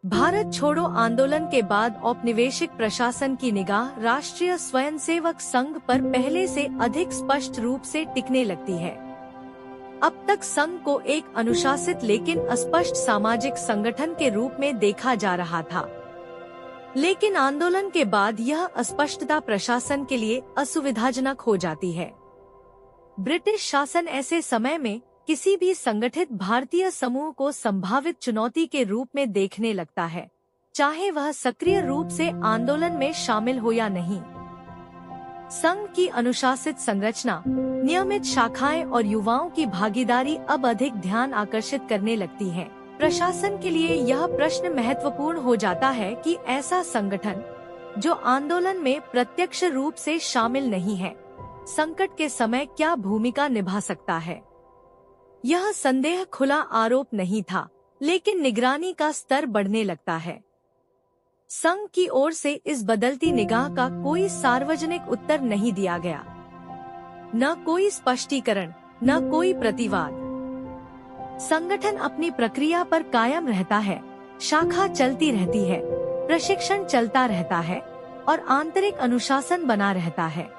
भारत छोड़ो आंदोलन के बाद औपनिवेशिक प्रशासन की निगाह राष्ट्रीय स्वयंसेवक संघ पर पहले से अधिक स्पष्ट रूप से टिकने लगती है। अब तक संघ को एक अनुशासित लेकिन अस्पष्ट सामाजिक संगठन के रूप में देखा जा रहा था, लेकिन आंदोलन के बाद यह अस्पष्टता प्रशासन के लिए असुविधाजनक हो जाती है। ब्रिटिश शासन ऐसे समय में किसी भी संगठित भारतीय समूह को संभावित चुनौती के रूप में देखने लगता है, चाहे वह सक्रिय रूप से आंदोलन में शामिल हो या नहीं। संघ की अनुशासित संरचना, नियमित शाखाएं और युवाओं की भागीदारी अब अधिक ध्यान आकर्षित करने लगती हैं। प्रशासन के लिए यह प्रश्न महत्वपूर्ण हो जाता है कि ऐसा संगठन जो आंदोलन में प्रत्यक्ष रूप से शामिल नहीं है, संकट के समय क्या भूमिका निभा सकता है। यह संदेह खुला आरोप नहीं था, लेकिन निगरानी का स्तर बढ़ने लगता है। संघ की ओर से इस बदलती निगाह का कोई सार्वजनिक उत्तर नहीं दिया गया, न कोई स्पष्टीकरण, न कोई प्रतिवाद। संगठन अपनी प्रक्रिया पर कायम रहता है, शाखा चलती रहती है, प्रशिक्षण चलता रहता है और आंतरिक अनुशासन बना रहता है।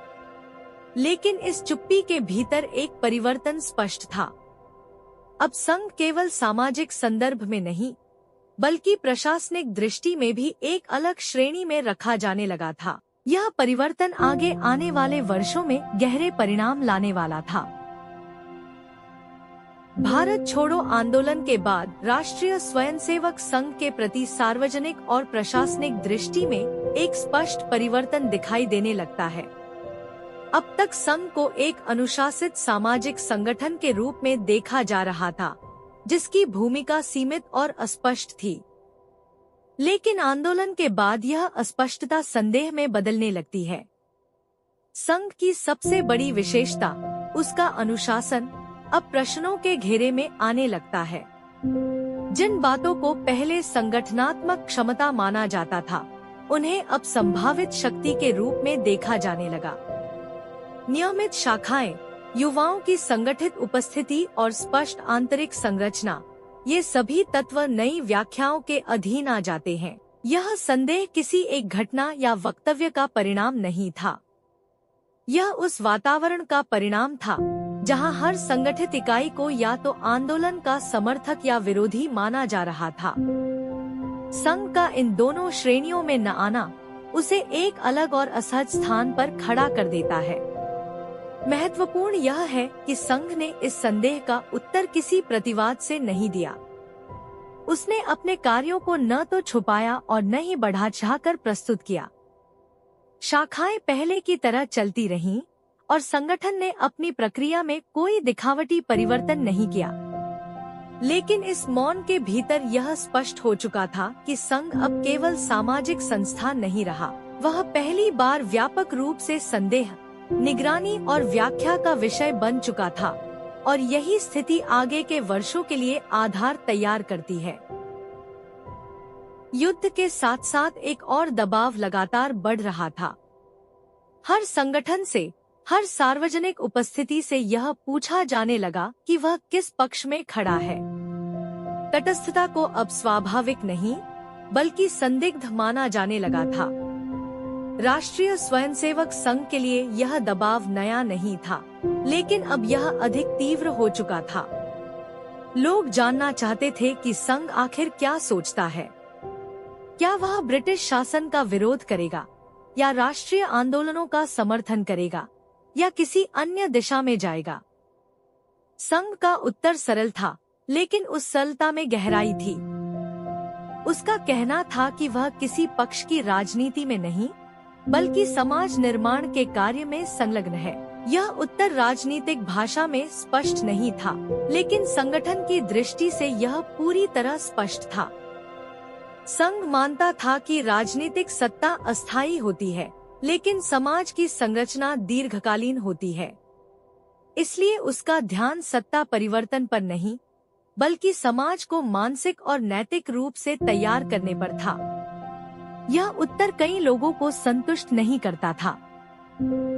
लेकिन इस चुप्पी के भीतर एक परिवर्तन स्पष्ट था। अब संघ केवल सामाजिक संदर्भ में नहीं, बल्कि प्रशासनिक दृष्टि में भी एक अलग श्रेणी में रखा जाने लगा था। यह परिवर्तन आगे आने वाले वर्षों में गहरे परिणाम लाने वाला था। भारत छोड़ो आंदोलन के बाद राष्ट्रीय स्वयंसेवक संघ के प्रति सार्वजनिक और प्रशासनिक दृष्टि में एक स्पष्ट परिवर्तन दिखाई देने लगता है। अब तक संघ को एक अनुशासित सामाजिक संगठन के रूप में देखा जा रहा था, जिसकी भूमिका सीमित और अस्पष्ट थी। लेकिन आंदोलन के बाद यह अस्पष्टता संदेह में बदलने लगती है। संघ की सबसे बड़ी विशेषता, उसका अनुशासन, अब प्रश्नों के घेरे में आने लगता है। जिन बातों को पहले संगठनात्मक क्षमता माना जाता था, उन्हें अब संभावित शक्ति के रूप में देखा जाने लगा। नियमित शाखाएं, युवाओं की संगठित उपस्थिति और स्पष्ट आंतरिक संरचना, ये सभी तत्व नई व्याख्याओं के अधीन आ जाते हैं। यह संदेह किसी एक घटना या वक्तव्य का परिणाम नहीं था। यह उस वातावरण का परिणाम था जहां हर संगठित इकाई को या तो आंदोलन का समर्थक या विरोधी माना जा रहा था। संघ का इन दोनों श्रेणियों में न आना उसे एक अलग और असहज स्थान पर खड़ा कर देता है। महत्वपूर्ण यह है कि संघ ने इस संदेह का उत्तर किसी प्रतिवाद से नहीं दिया। उसने अपने कार्यों को न तो छुपाया और न ही बढ़ा चढ़ाकर प्रस्तुत किया। शाखाएं पहले की तरह चलती रहीं और संगठन ने अपनी प्रक्रिया में कोई दिखावटी परिवर्तन नहीं किया। लेकिन इस मौन के भीतर यह स्पष्ट हो चुका था कि संघ अब केवल सामाजिक संस्था नहीं रहा, वह पहली बार व्यापक रूप से संदेह, निगरानी और व्याख्या का विषय बन चुका था, और यही स्थिति आगे के वर्षों के लिए आधार तैयार करती है। युद्ध के साथ साथ एक और दबाव लगातार बढ़ रहा था। हर संगठन से, हर सार्वजनिक उपस्थिति से यह पूछा जाने लगा कि वह किस पक्ष में खड़ा है। तटस्थता को अब स्वाभाविक नहीं, बल्कि संदिग्ध माना जाने लगा था। राष्ट्रीय स्वयंसेवक संघ के लिए यह दबाव नया नहीं था, लेकिन अब यह अधिक तीव्र हो चुका था। लोग जानना चाहते थे कि संघ आखिर क्या सोचता है। क्या वह ब्रिटिश शासन का विरोध करेगा, या राष्ट्रीय आंदोलनों का समर्थन करेगा, या किसी अन्य दिशा में जाएगा? संघ का उत्तर सरल था, लेकिन उस सरलता में गहराई थी। उसका कहना था कि वह किसी पक्ष की राजनीति में नहीं, बल्कि समाज निर्माण के कार्य में संलग्न है। यह उत्तर राजनीतिक भाषा में स्पष्ट नहीं था, लेकिन संगठन की दृष्टि से यह पूरी तरह स्पष्ट था। संघ मानता था कि राजनीतिक सत्ता अस्थायी होती है, लेकिन समाज की संरचना दीर्घकालीन होती है। इसलिए उसका ध्यान सत्ता परिवर्तन पर नहीं, बल्कि समाज को मानसिक और नैतिक रूप से तैयार करने पर था। यह उत्तर कई लोगों को संतुष्ट नहीं करता था।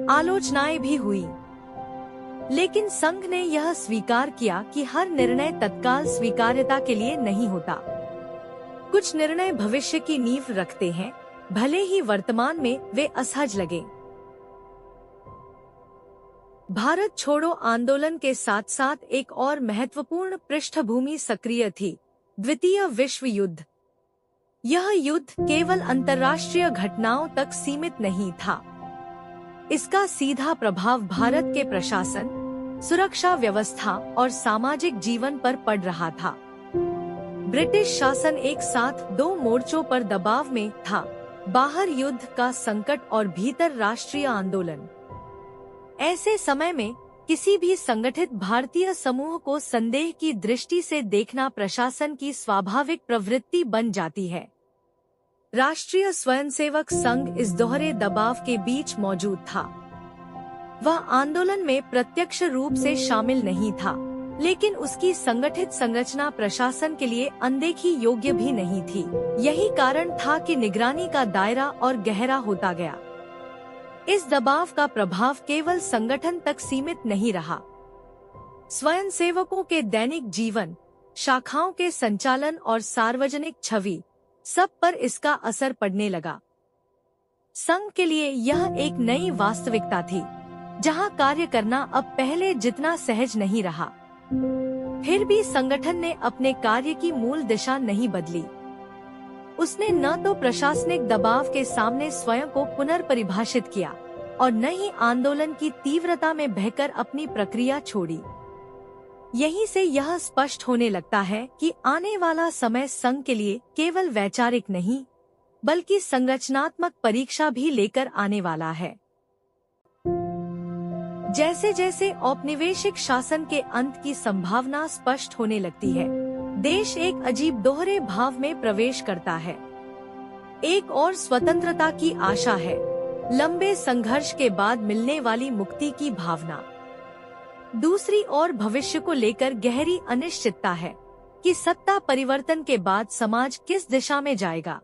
आलोचनाएं भी हुई, लेकिन संघ ने यह स्वीकार किया कि हर निर्णय तत्काल स्वीकार्यता के लिए नहीं होता। कुछ निर्णय भविष्य की नींव रखते हैं, भले ही वर्तमान में वे असहज लगे। भारत छोड़ो आंदोलन के साथ साथ एक और महत्वपूर्ण पृष्ठभूमि सक्रिय थी, द्वितीय विश्व युद्ध। यह युद्ध केवल अंतर्राष्ट्रीय घटनाओं तक सीमित नहीं था। इसका सीधा प्रभाव भारत के प्रशासन, सुरक्षा व्यवस्था और सामाजिक जीवन पर पड़ रहा था। ब्रिटिश शासन एक साथ दो मोर्चों पर दबाव में था, बाहर युद्ध का संकट और भीतर राष्ट्रीय आंदोलन। ऐसे समय में किसी भी संगठित भारतीय समूह को संदेह की दृष्टि से देखना प्रशासन की स्वाभाविक प्रवृत्ति बन जाती है। राष्ट्रीय स्वयंसेवक संघ इस दोहरे दबाव के बीच मौजूद था। वह आंदोलन में प्रत्यक्ष रूप से शामिल नहीं था, लेकिन उसकी संगठित संरचना प्रशासन के लिए अनदेखी योग्य भी नहीं थी। यही कारण था कि निगरानी का दायरा और गहरा होता गया। इस दबाव का प्रभाव केवल संगठन तक सीमित नहीं रहा। स्वयंसेवकों के दैनिक जीवन, शाखाओं के संचालन और सार्वजनिक छवि, सब पर इसका असर पड़ने लगा। संघ के लिए यह एक नई वास्तविकता थी, जहां कार्य करना अब पहले जितना सहज नहीं रहा। फिर भी संगठन ने अपने कार्य की मूल दिशा नहीं बदली। उसने न तो प्रशासनिक दबाव के सामने स्वयं को पुनर्परिभाषित किया और न ही आंदोलन की तीव्रता में बहकर अपनी प्रक्रिया छोड़ी। यहीं से यह स्पष्ट होने लगता है कि आने वाला समय संघ के लिए केवल वैचारिक नहीं, बल्कि संरचनात्मक परीक्षा भी लेकर आने वाला है। जैसे जैसे औपनिवेशिक शासन के अंत की संभावना स्पष्ट होने लगती है, देश एक अजीब दोहरे भाव में प्रवेश करता है। एक और स्वतंत्रता की आशा है, लंबे संघर्ष के बाद मिलने वाली मुक्ति की भावना। दूसरी ओर भविष्य को लेकर गहरी अनिश्चितता है कि सत्ता परिवर्तन के बाद समाज किस दिशा में जाएगा।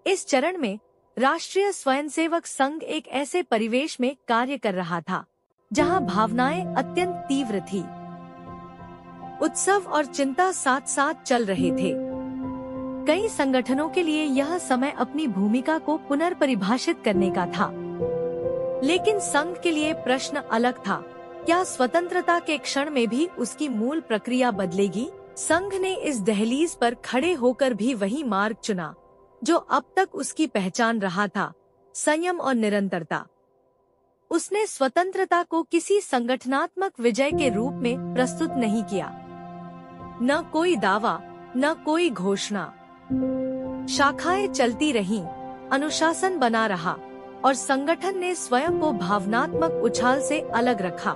इस चरण में राष्ट्रीय स्वयंसेवक संघ एक ऐसे परिवेश में कार्य कर रहा था, जहां भावनाएं अत्यंत तीव्र थी। उत्सव और चिंता साथ साथ चल रहे थे। कई संगठनों के लिए यह समय अपनी भूमिका को पुनर्परिभाषित करने का था, लेकिन संघ के लिए प्रश्न अलग था। क्या स्वतंत्रता के क्षण में भी उसकी मूल प्रक्रिया बदलेगी? संघ ने इस दहलीज पर खड़े होकर भी वही मार्ग चुना जो अब तक उसकी पहचान रहा था, संयम और निरंतरता। उसने स्वतंत्रता को किसी संगठनात्मक विजय के रूप में प्रस्तुत नहीं किया। न कोई दावा, न कोई घोषणा। शाखाएं चलती रहीं, अनुशासन बना रहा और संगठन ने स्वयं को भावनात्मक उछाल से अलग रखा।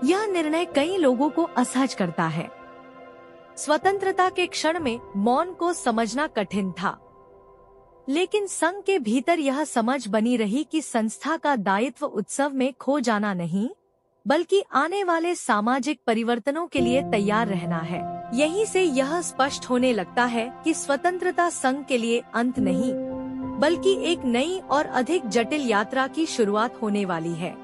यह निर्णय कई लोगों को असहज करता है। स्वतंत्रता के क्षण में मौन को समझना कठिन था, लेकिन संघ के भीतर यह समझ बनी रही कि संस्था का दायित्व उत्सव में खो जाना नहीं, बल्कि आने वाले सामाजिक परिवर्तनों के लिए तैयार रहना है। यहीं से यह स्पष्ट होने लगता है कि स्वतंत्रता संघ के लिए अंत नहीं, बल्कि एक नई और अधिक जटिल यात्रा की शुरुआत होने वाली है।